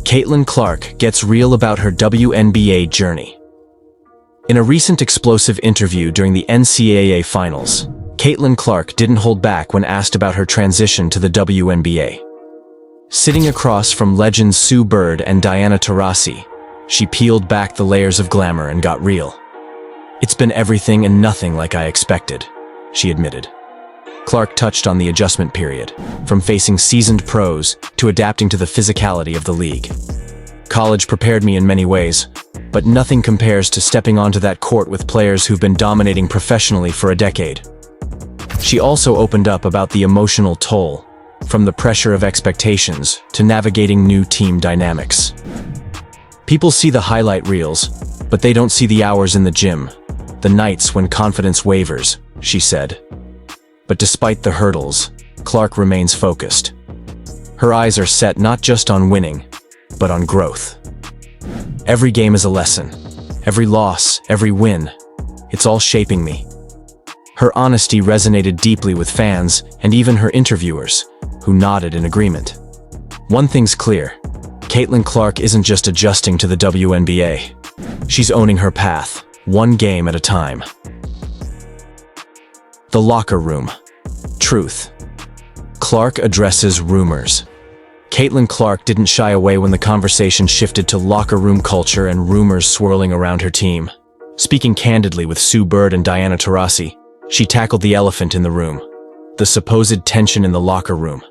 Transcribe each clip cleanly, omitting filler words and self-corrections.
Caitlin Clark gets real about her WNBA journey. In a recent explosive interview during the NCAA Finals, Caitlin Clark didn't hold back when asked about her transition to the WNBA. Sitting across from legends Sue Bird and Diana Taurasi, she peeled back the layers of glamour and got real. "It's been everything and nothing like I expected," she admitted. Clark touched on the adjustment period, from facing seasoned pros to adapting to the physicality of the league. "College prepared me in many ways, but nothing compares to stepping onto that court with players who've been dominating professionally for a decade." She also opened up about the emotional toll, from the pressure of expectations to navigating new team dynamics. "People see the highlight reels, but they don't see the hours in the gym, the nights when confidence wavers," she said. But despite the hurdles, Clark remains focused. Her eyes are set not just on winning, but on growth. "Every game is a lesson. Every loss, every win. It's all shaping me." Her honesty resonated deeply with fans and even her interviewers, who nodded in agreement. One thing's clear: Caitlin Clark isn't just adjusting to the WNBA. She's owning her path, one game at a time. The locker room. Truth. Clark addresses rumors. Caitlin Clark didn't shy away when the conversation shifted to locker room culture and rumors swirling around her team. Speaking candidly with Sue Bird and Diana Taurasi, she tackled the elephant in the room: the supposed tension in the locker room.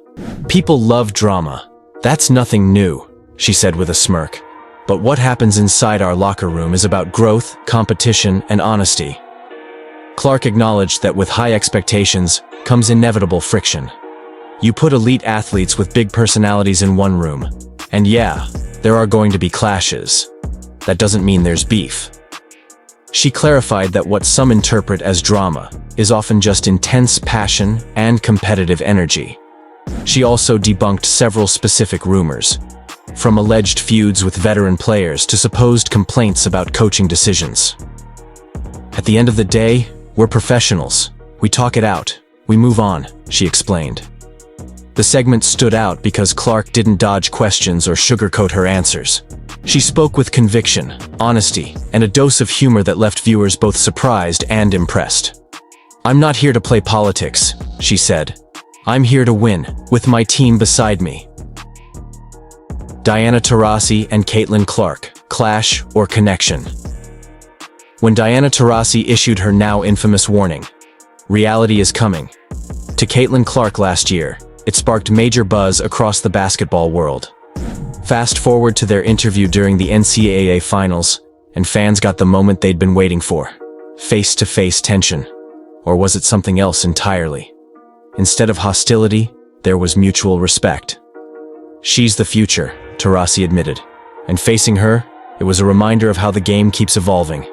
"People love drama. That's nothing new," she said with a smirk. "But what happens inside our locker room is about growth, competition, and honesty." Clark acknowledged that with high expectations comes inevitable friction. You put elite athletes with big personalities in one room, and yeah, there are going to be clashes. That doesn't mean there's beef. She clarified that what some interpret as drama is often just intense passion and competitive energy. She also debunked several specific rumors, from alleged feuds with veteran players to supposed complaints about coaching decisions. "At the end of the day, we're professionals. We talk it out. We move on," she explained. The segment stood out because Clark didn't dodge questions or sugarcoat her answers. She spoke with conviction, honesty, and a dose of humor that left viewers both surprised and impressed. "I'm not here to play politics," she said. "I'm here to win, with my team beside me." Diana Taurasi and Caitlin Clark, clash or connection? When Diana Taurasi issued her now infamous warning, "Reality is coming," to Caitlin Clark last year, it sparked major buzz across the basketball world. Fast forward to their interview during the NCAA Finals, and fans got the moment they'd been waiting for: face-to-face tension. Or was it something else entirely? Instead of hostility, there was mutual respect. "She's the future," Taurasi admitted, and facing her, it was a reminder of how the game keeps evolving.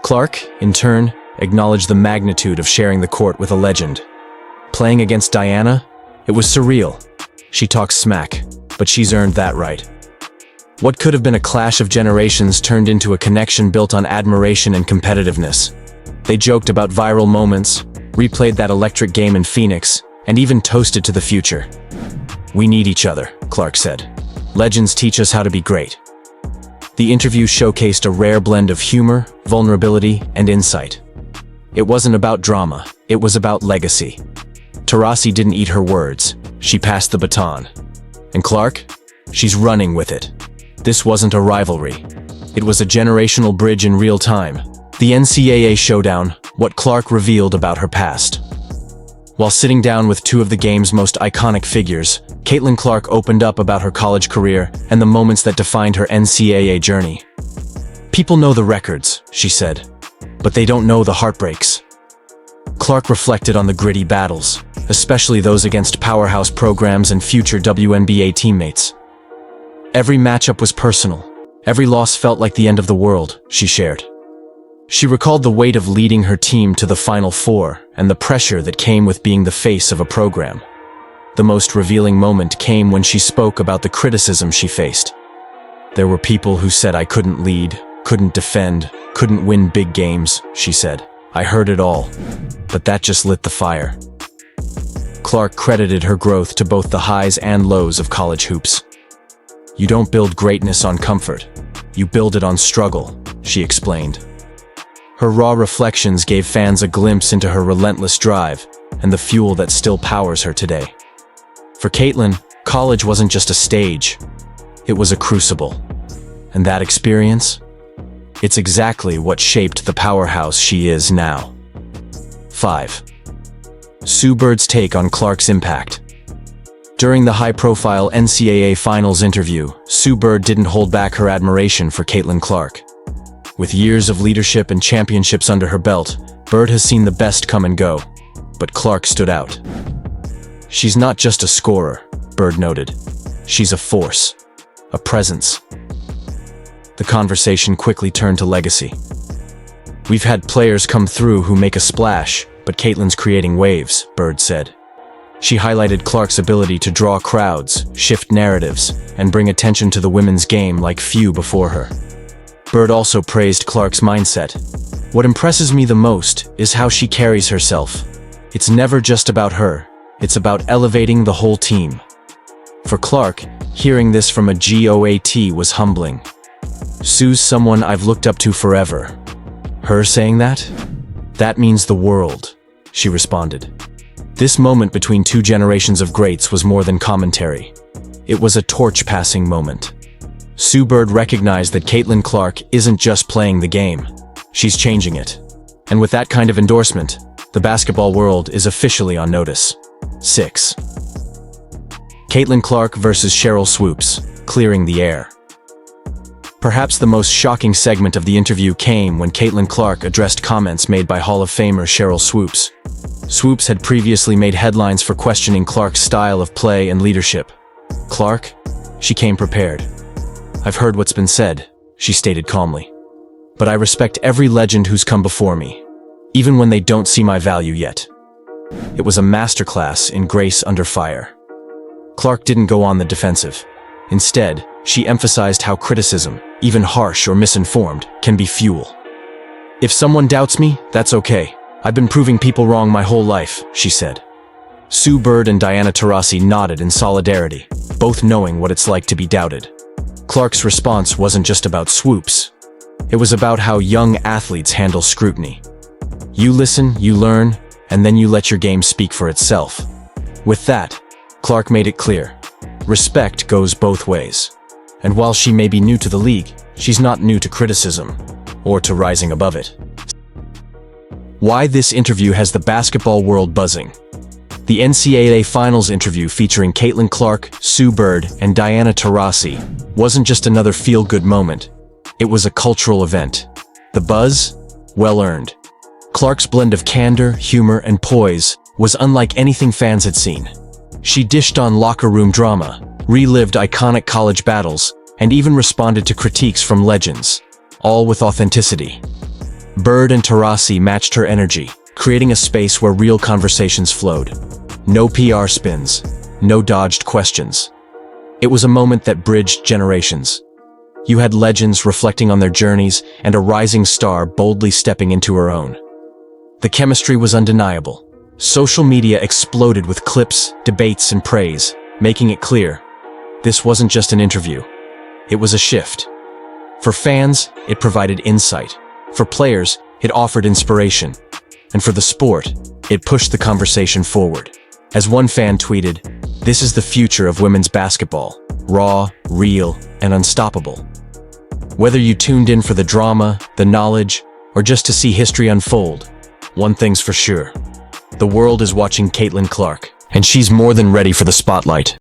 Clark, in turn, acknowledged the magnitude of sharing the court with a legend. Playing against Diana? It was surreal. She talks smack, but she's earned that right. What could have been a clash of generations turned into a connection built on admiration and competitiveness. They joked about viral moments, replayed that electric game in Phoenix, and even toasted to the future. "We need each other," Clark said. "Legends teach us how to be great." The interview showcased a rare blend of humor, vulnerability, and insight. It wasn't about drama, it was about legacy. Taurasi didn't eat her words, she passed the baton. And Clark? She's running with it. This wasn't a rivalry. It was a generational bridge in real time. The NCAA Showdown, what Clark revealed about her past. While sitting down with two of the game's most iconic figures, Caitlin Clark opened up about her college career and the moments that defined her NCAA journey. "People know the records," she said, "but they don't know the heartbreaks." Clark reflected on the gritty battles, especially those against powerhouse programs and future WNBA teammates. "Every matchup was personal. Every loss felt like the end of the world," she shared. She recalled the weight of leading her team to the Final Four and the pressure that came with being the face of a program. The most revealing moment came when she spoke about the criticism she faced. "There were people who said I couldn't lead, couldn't defend, couldn't win big games," she said. "I heard it all, but that just lit the fire." Clark credited her growth to both the highs and lows of college hoops. "You don't build greatness on comfort. You build it on struggle," she explained. Her raw reflections gave fans a glimpse into her relentless drive and the fuel that still powers her today. For Caitlin, college wasn't just a stage, it was a crucible. And that experience? It's exactly what shaped the powerhouse she is now. 5. Sue Bird's take on Clark's impact. During the high-profile NCAA Finals interview, Sue Bird didn't hold back her admiration for Caitlin Clark. With years of leadership and championships under her belt, Bird has seen the best come and go, but Clark stood out. "She's not just a scorer," Bird noted. "She's a force, a presence." The conversation quickly turned to legacy. "We've had players come through who make a splash, but Caitlin's creating waves," Bird said. She highlighted Clark's ability to draw crowds, shift narratives, and bring attention to the women's game like few before her. Bird also praised Clark's mindset. "What impresses me the most is how she carries herself. It's never just about her, it's about elevating the whole team." For Clark, hearing this from a GOAT was humbling. "Sue's someone I've looked up to forever." Her saying that? "That means the world," she responded. This moment between two generations of greats was more than commentary. It was a torch-passing moment. Sue Bird recognized that Caitlin Clark isn't just playing the game, she's changing it. And with that kind of endorsement, the basketball world is officially on notice. 6. Caitlin Clark versus Sheryl Swoopes, clearing the air. Perhaps the most shocking segment of the interview came when Caitlin Clark addressed comments made by Hall of Famer Sheryl Swoopes. Swoopes had previously made headlines for questioning Clark's style of play and leadership. Clark? She came prepared. "I've heard what's been said," she stated calmly. "But I respect every legend who's come before me, even when they don't see my value yet." It was a masterclass in grace under fire. Clark didn't go on the defensive. Instead, she emphasized how criticism, even harsh or misinformed, can be fuel. "If someone doubts me, that's okay. I've been proving people wrong my whole life," she said. Sue Bird and Diana Taurasi nodded in solidarity, both knowing what it's like to be doubted. Clark's response wasn't just about Swoopes. It was about how young athletes handle scrutiny. You listen, you learn, and then you let your game speak for itself. With that, Clark made it clear. Respect goes both ways. And while she may be new to the league, she's not new to criticism, or to rising above it. Why this interview has the basketball world buzzing. The NCAA Finals interview featuring Caitlin Clark, Sue Bird, and Diana Taurasi wasn't just another feel-good moment. It was a cultural event. The buzz? Well-earned. Clark's blend of candor, humor, and poise was unlike anything fans had seen. She dished on locker room drama, relived iconic college battles, and even responded to critiques from legends, all with authenticity. Bird and Taurasi matched her energy, creating a space where real conversations flowed. No PR spins, no dodged questions. It was a moment that bridged generations. You had legends reflecting on their journeys and a rising star boldly stepping into her own. The chemistry was undeniable. Social media exploded with clips, debates, and praise, making it clear. This wasn't just an interview. It was a shift. For fans, it provided insight. For players, it offered inspiration. And for the sport, it pushed the conversation forward. As one fan tweeted, "This is the future of women's basketball. Raw, real, and unstoppable." Whether you tuned in for the drama, the knowledge, or just to see history unfold, one thing's for sure. The world is watching Caitlin Clark, and she's more than ready for the spotlight.